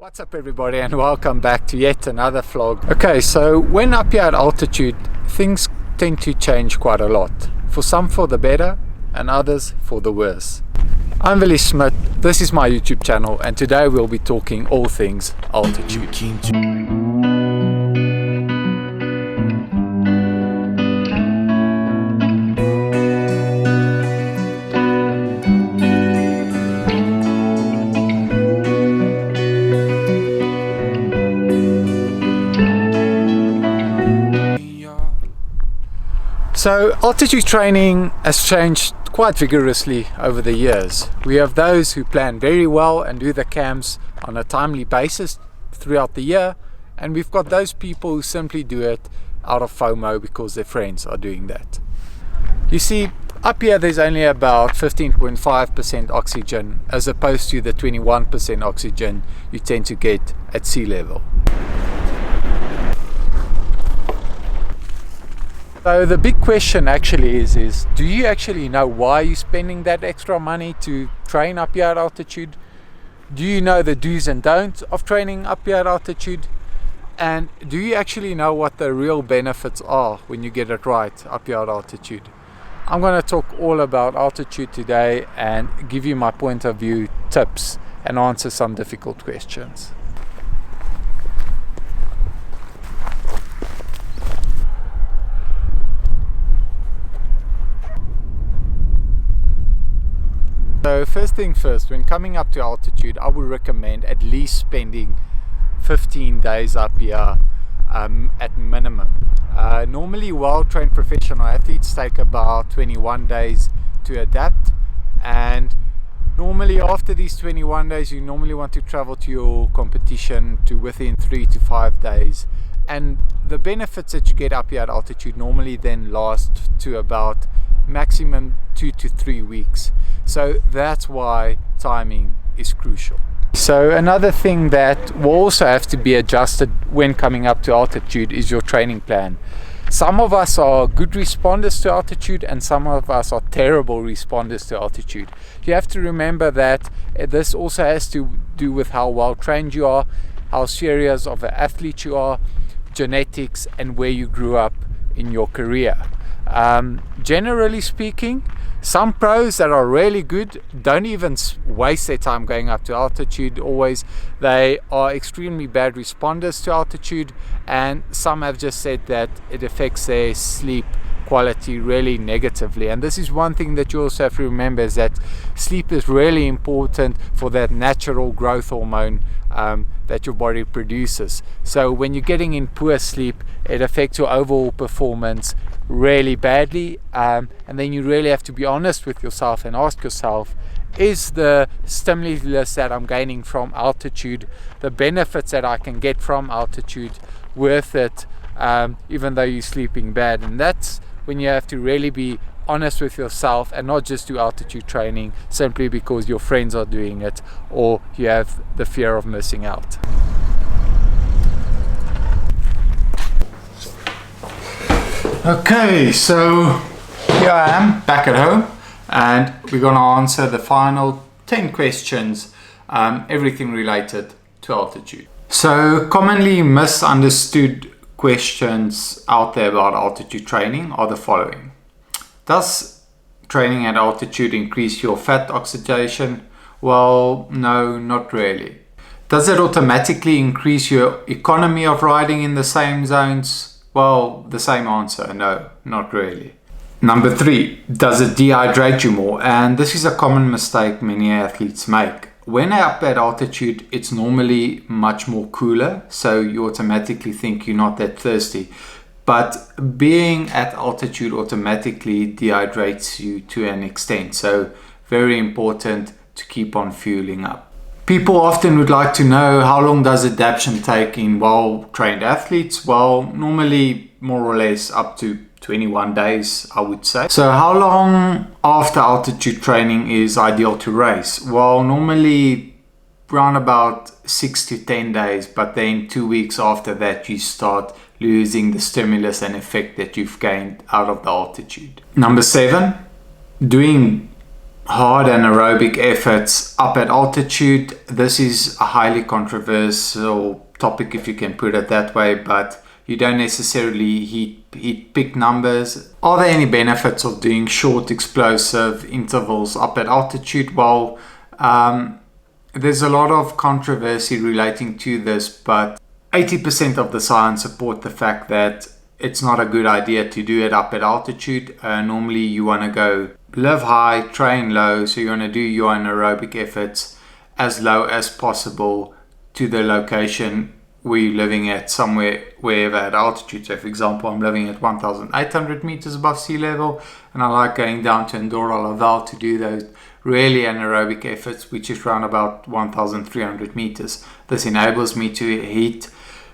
What's up everybody, and welcome back to yet another vlog. Okay, so when up here at altitude, things tend to change quite a lot. For some for the better and others for the worse. I'm Willie Smith, this is my YouTube channel, and today we'll be talking all things altitude. So altitude training has changed quite vigorously over the years. We have those who plan very well and do the camps on a timely basis throughout the year, and we've got those people who simply do it out of FOMO because their friends are doing that. You see, up here there's only about 15.5% oxygen as opposed to the 21% oxygen you tend to get at sea level. So the big question actually is do you actually know why you're spending that extra money to train up here at altitude? Do you know the do's and don'ts of training up here at altitude? And do you actually know what the real benefits are when you get it right up here at altitude? I'm going to talk all about altitude today and give you my point of view, tips, and answer some difficult questions. So first thing first, when coming up to altitude, I would recommend at least spending 15 days up here at minimum. Normally well-trained professional athletes take about 21 days to adapt, and normally after these 21 days you normally want to travel to your competition to within 3 to 5 days, and the benefits that you get up here at altitude normally then last to about maximum 2 to 3 weeks. So that's why timing is crucial. So another thing that will also have to be adjusted when coming up to altitude is your training plan. Some of us are good responders to altitude and some of us are terrible responders to altitude. You have to remember that this also has to do with how well trained you are, how serious of an athlete you are, genetics, and where you grew up in your career. Generally speaking, some pros that are really good don't even waste their time going up to altitude always. They are extremely bad responders to altitude, and some have just said that it affects their sleep quality really negatively. And this is one thing that you also have to remember, is that sleep is really important for that natural growth hormone that your body produces. So when you're getting in poor sleep, it affects your overall performance really badly, and then you really have to be honest with yourself and ask yourself, is the stimulus that I'm gaining from altitude, the benefits that I can get from altitude, worth it, even though you're sleeping bad? And that's when you have to really be honest with yourself and not just do altitude training simply because your friends are doing it or you have the fear of missing out. Okay, so here I am back at home, and we're going to answer the final 10 questions, everything related to altitude. So commonly misunderstood questions out there about altitude training are the following. Does training at altitude increase your fat oxidation? Well, no, not really. Does it automatically increase your economy of riding in the same zones? Well, the same answer, no, not really. Number 3, does it dehydrate you more? And this is a common mistake many athletes make. When up at altitude, it's normally much more cooler, so you automatically think you're not that thirsty. But being at altitude automatically dehydrates you to an extent, so very important to keep on fueling up. People often would like to know, how long does adaptation take in well-trained athletes? Well, normally more or less up to 21 days, I would say. So how long after altitude training is ideal to race? Well, normally around about 6 to 10 days, but then 2 weeks after that you start losing the stimulus and effect that you've gained out of the altitude. Number 7, doing hard anaerobic efforts up at altitude. This is a highly controversial topic, if you can put it that way, but you don't necessarily hit peak numbers. Are there any benefits of doing short explosive intervals up at altitude? Well, there's a lot of controversy relating to this, but 80% of the science support the fact that it's not a good idea to do it up at altitude. Normally you want to go live high, train low, so you want to do your anaerobic efforts as low as possible to the location where you're living at, somewhere wherever at altitude. So for example, I'm living at 1,800 meters above sea level, and I like going down to Andorra Laval to do those really anaerobic efforts, which is around about 1,300 meters. This enables me to hit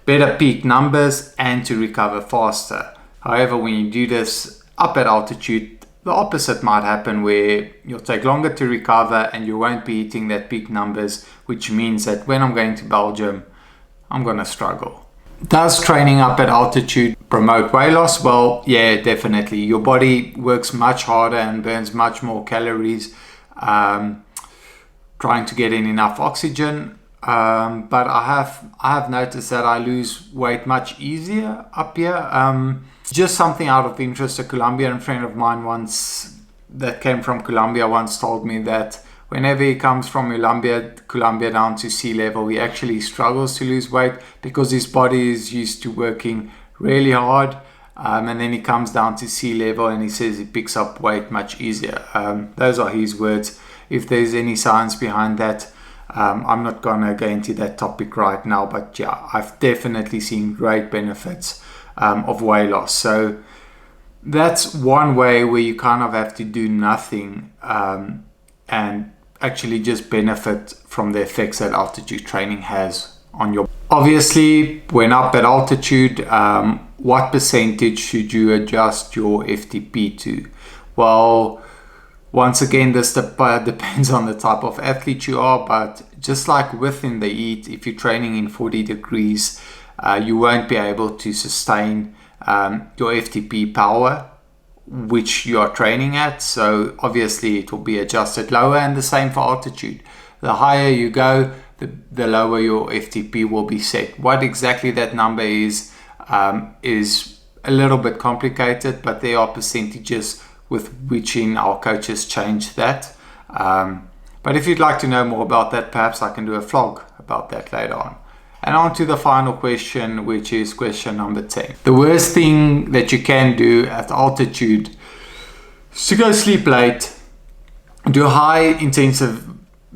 better peak numbers and to recover faster. However, when you do this up at altitude, the opposite might happen, where you'll take longer to recover and you won't be hitting that peak numbers, which means that when I'm going to Belgium, I'm going to struggle. Does training up at altitude promote weight loss? Well, yeah, definitely. Your body works much harder and burns much more calories trying to get in enough oxygen. But I have noticed that I lose weight much easier up here. Just something out of interest, a Colombian friend of mine that came from Colombia once told me that whenever he comes from Colombia down to sea level, he actually struggles to lose weight because his body is used to working really hard. And then he comes down to sea level and he says he picks up weight much easier. Those are his words. If there's any science behind that, I'm not going to go into that topic right now, but yeah, I've definitely seen great benefits of weight loss. So that's one way where you kind of have to do nothing and actually just benefit from the effects that altitude training has on your body. Obviously, when up at altitude, what percentage should you adjust your FTP to? Well, once again, this depends on the type of athlete you are, but just like within the heat, if you're training in 40 degrees, you won't be able to sustain your FTP power which you are training at. So obviously it will be adjusted lower, and the same for altitude. The higher you go, the lower your FTP will be set. What exactly that number is a little bit complicated, but there are percentages with which our coaches change that. But if you'd like to know more about that, perhaps I can do a vlog about that later on. And on to the final question, which is question number 10. The worst thing that you can do at altitude is to go sleep late, do high intensive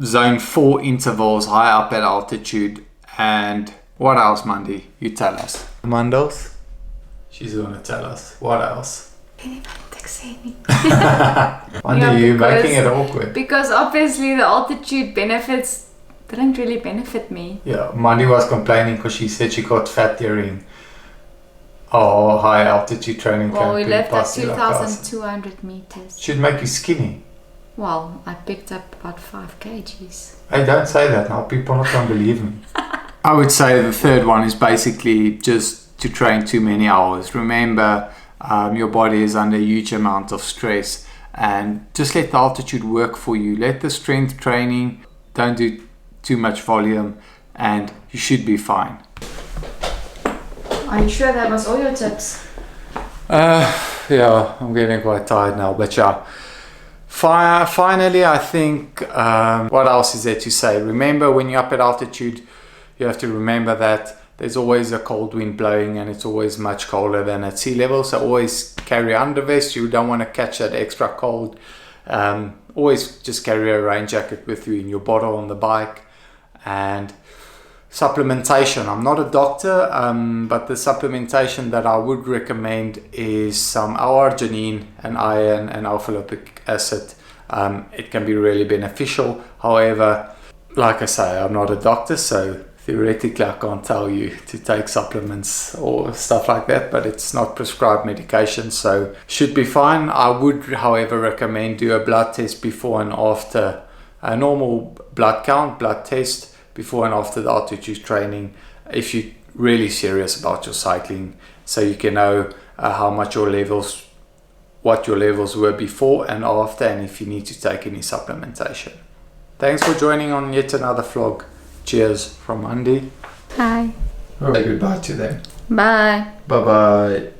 zone 4 intervals high up at altitude, and what else, Mandy? You tell us. Mandos? She's going to tell us. What else? Mandy, you're making it awkward. Because obviously the altitude benefits didn't really benefit me. Yeah, Mandy was complaining because she said she got fat during high altitude training. Well, we left at 2,200 meters. Should make you skinny. Well, I picked up about 5 kgs. Hey, don't say that now. People are not going to believe me. I would say the third one is basically just to train too many hours. Remember, your body is under a huge amount of stress, and just let the altitude work for you. Let the strength training, don't do too much volume, and you should be fine. Are you sure that was all your tips? Yeah, I'm getting quite tired now, but yeah. Finally, I think, what else is there to say? Remember, when you're up at altitude, you have to remember that there's always a cold wind blowing, and it's always much colder than at sea level. So always carry undervest. You don't want to catch that extra cold. Always just carry a rain jacket with you in your bottle on the bike. And supplementation. I'm not a doctor, but the supplementation that I would recommend is some L-arginine and iron and alpha-lipoic acid. It can be really beneficial. However, like I say, I'm not a doctor, so theoretically I can't tell you to take supplements or stuff like that, but it's not prescribed medication, so should be fine. I would, however, recommend do a blood test before and after, a normal blood count, blood test before and after the altitude training, if you're really serious about your cycling, so you can know how much your levels what your levels were before and after, and if you need to take any supplementation. Thanks for joining on yet another vlog. Cheers from Andy. Hi. Say goodbye to them. Bye. Bye bye.